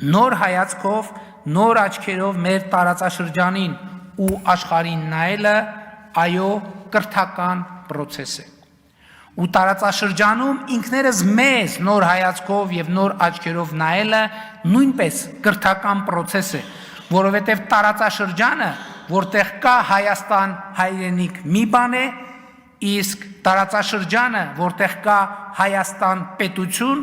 Նոր հայացքով, նոր աչքերով մեր տարածաշրջանին ու աշխարհին նայելը այո կրթական process է։ Ու տարածաշրջանում ինքներս մեզ նոր հայացքով եւ նոր աչքերով նայելը նույնպես կրթական process է, որովհետեւ տարածաշրջանը, որտեղ կա Հայաստան հայրենիք մի բան է, իսկ տարածաշրջանը, որտեղ կա Հայաստան պետություն,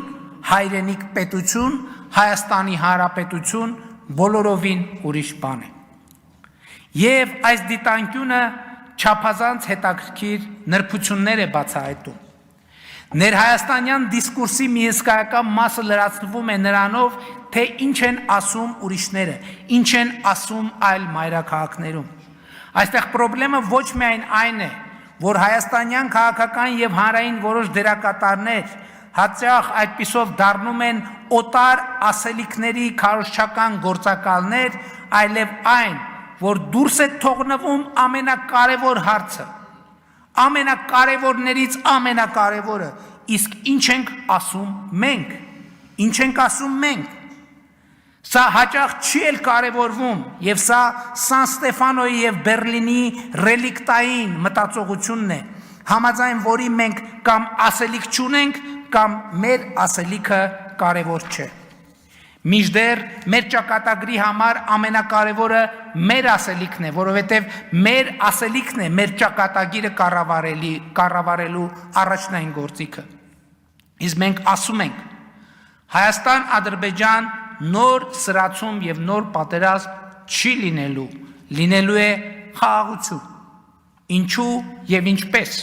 հայրենիք պետություն, Հայաստանի Հանրապետություն, բոլորովին ուրիշ բան է։ Եվ այս դիտանկյունը չափազանց հետաքրքիր նրբություններ է բացահայտում։ Ներհայաստանյան դիսկուրսի մի հսկայական մասը լրացվում է նրանով, թե ինչ են ասում ուրիշները, ինչ են ասում այլ մայրաքաղաքներում։ Այստեղ խնդրեմը ոչ միայն այն է, որ հայաստանյան քաղաքական եւ հանրային որոշ դերակատարներ հաճախ այդպիսով դառնում են օտար ասելիքների քարոզչական գործակալներ, այլև այն, որ դուրս է թողնվում ամենակարևոր հարցը, ամենակարևորներից ամենակարևորը, իսկ ինչ ենք ասում մենք, ինչ ենք ասում մենք, սա հաճախ չի էլ կարևորվում, եւ սա Սան Ստեֆանոյի եւ Բերլինի ռելիկտային մտածողությունն է, համաձայն որի մենք կամ ասելիք չունենք, կամ մեր ասելիքը կարևոր չէ։ Մինչդեռ մեր ճակատագրի համար ամենակարևորը մեր ասելիքն է, որովհետև մեր ասելիքն է մեր ճակատագիրը կառավարելու առաջնային գործիքը։ Իսկ մենք ասում ենք. Հայաստան-Ադրբեջան նոր սրացում եւ նոր պատերազմ չի լինելու է խաղաղություն։ Ինչու եւ ինչպես։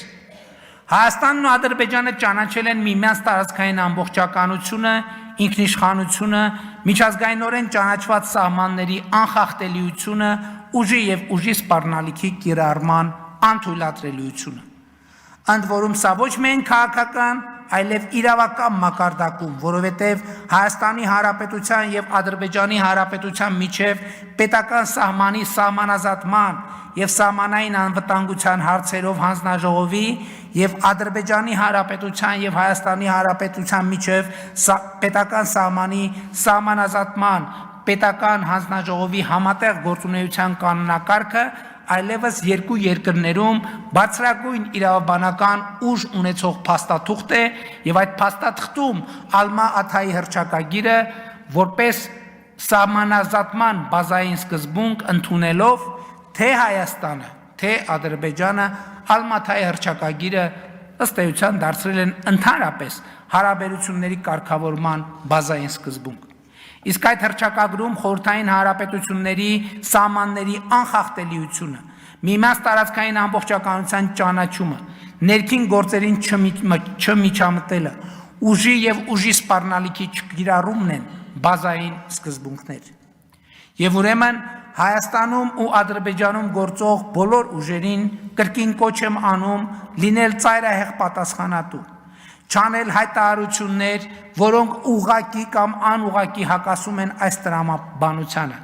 Հայաստանն ու Ադրբեջանը ճանաչել են միմյանց տարածքային ամբողջականությունը, ինքնիշխանությունը, միջազգայինորեն ճանաչված սահմանների անխախտելիությունը, ուժի եւ ուժի սպառնալիքի կիրառման անթույլատրելիությունը։ Ընդ որում սա ոչ միայն քաղաքական, այլև իրավական մակարդակում, որովհետև Հայաստանի Հանրապետության եւ Ադրբեջանի Հանրապետության միջև պետական սահմանի սահմանազատման եւ սահմանային անվտանգության հարցերով հանձնաժողովի եւ Ադրբեջանի Հանրապետության եւ Հայաստանի Հանրապետության միջև պետական սահմանի սահմանազատման պետական հանձնաժողովի համատեղ գործունեության կանոնակարգը այլևս երկու երկրներում բարձրագույն իրավաբանական ուժ ունեցող փաստաթուղթ է եւ այդ փաստաթղթում Ալմա Աթայի հռչակագիրը որպես սահմանազատման բազային սկզբունք ընդունելով թե Հայաստանը, թե Ադրբեջանը Ալմա Աթայի հռչակագիրը ըստ էության դարձրել են ընդհանրապես հարաբերությունների կարգավորման բազային սկզբունք։ Իսկ այդ հռչակագրում խորհրդային հանրապետությունների սահմանների անխախտելիությունը, միմյանց տարածքային ամբողջականության ճանաչումը, ներքին գործերին չմիջամտելը, ուժի եւ ուժի սպառնալիքի չկիրառումն են բազային սկզբունքներ։ Եվ ուրեմն Հայաստանում ու Ադրբեջանում գործող բոլոր ուժերին կրկին կոչ եմ անում լինել ծայրահեղ պատասխանատու, չանել հայտարարություններ, որոնք ուղղակի կամ անուղղակի հակասում են այս տրամաբանությանը,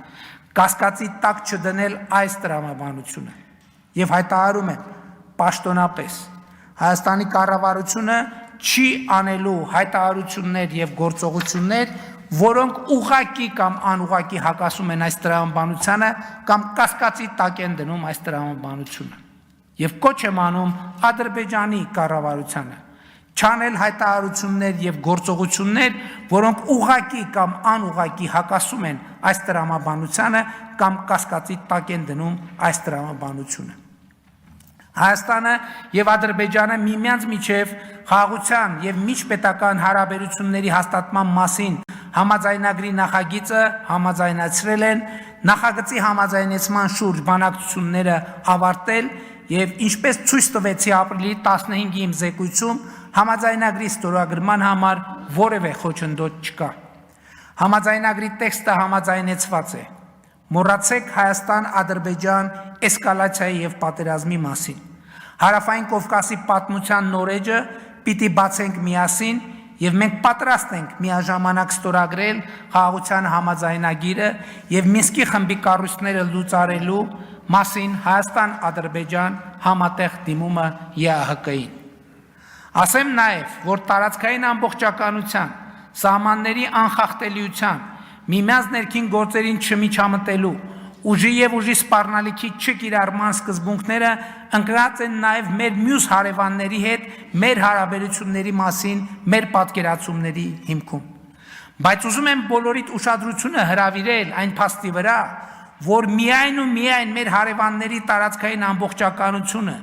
կասկածի տակ չդնել այս տրամաբանությունը եւ հայտարարում են պաշտոնապես Հայաստանի կառավարությունը չի անելու հայտարարություններ եւ գործողություններ, որոնք ուղղակի կամ անուղղակի հակասում են այս տրամաբանությանը կամ կասկածի տակ են դնում այս տրամաբանությունը եւ կոչ եմ անում Ադրբեջանի կառավարությանը չանել հայտարարություններ եւ գործողություններ, որոնք ուղղակի կամ անուղղակի հակասում են այս տրամաբանությանը կամ կասկածի տակ են դնում այս տրամաբանությունը։ Հայաստանը եւ Ադրբեջանը միմյանց միջև խաղաղության եւ միջպետական հարաբերությունների հաստատման մասին համաձայնագրի նախագիծը համաձայնացրել են, նախագծի համաձայնեցման շուրջ բանակցությունները ավարտել եւ ինչպես ցույց տվեցի ապրիլի 15-ի իմ զեկույցում համաձայնագրի ստորագրման համար որևէ խոչընդոտ չկա։ Համաձայնագրի տեքստը համաձայնեցված է։ Մոռացեք Հայաստան-Ադրբեջան էսկալացիայի եւ պատերազմի մասին։ Հարավային Կովկասի պատմության նորեջը պիտի բացենք միասին եւ մենք պատրաստ ենք միաժամանակ ստորագրել խաղաղության համաձայնագիրը եւ Մինսկի խմբի կառույցները լուծարելու մասին Հայաստան-Ադրբեջան համատեղ դիմումը ԵԱՀԿ-ին։ Ասեմ նաեւ, որ տարածքային ամբողջականության, սահմանների անխախտելիության, միմյանց ներքին գործերին չմիջամտելու, ուժի եւ ուժի սպառնալիքի չկիրառման սկզբունքները ընկած են նաեւ մեր մյուս հարևանների հետ մեր հարաբերությունների մասին մեր պատկերացումների հիմքում։ Բայց ուզում եմ բոլորիդ ուշադրությունը հրավիրել այն փաստի վրա, որ միայն ու միայն մեր հարևանների տարածքային ամբողջականությունը,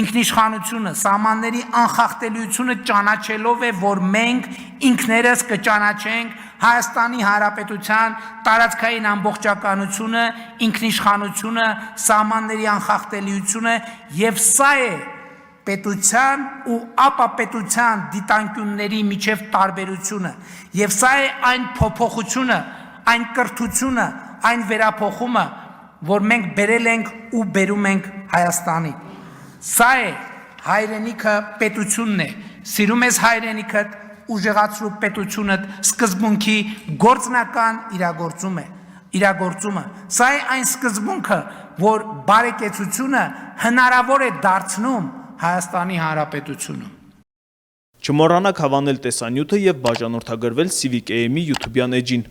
ինքնիշխանությունը, սահմանների անխախտելիությունը ճանաչելով է, որ մենք ինքներս կճանաչենք Հայաստանի Հանրապետության տարածքային ամբողջականությունը, ինքնիշխանությունը, սահմանների անխախտելիությունը եւ սա է պետության ու ապապետության դիտանկյունների միջև տարբերությունը եւ սա է այն փոփոխությունը, այն կրթությունը, այն վերափոխումը, որ մենք բերել ենք ու բերում ենք Հայաստանի։ Սա է հայրենիքը պետությունն է, սիրում ես հայրենիքդ, ուժեղացրու պետությունդ, սկզբունքի գործնական իրագործումը։ Սա է այն սկզբունքը, որ բարեկեցությունը հնարավոր է դարձնում Հայաստանի Հանրապետությունում։ Չմոռանաք հավանել տեսանյութը եւ բաժանորդագրվել Civic AM-ի YouTube-յան էջին։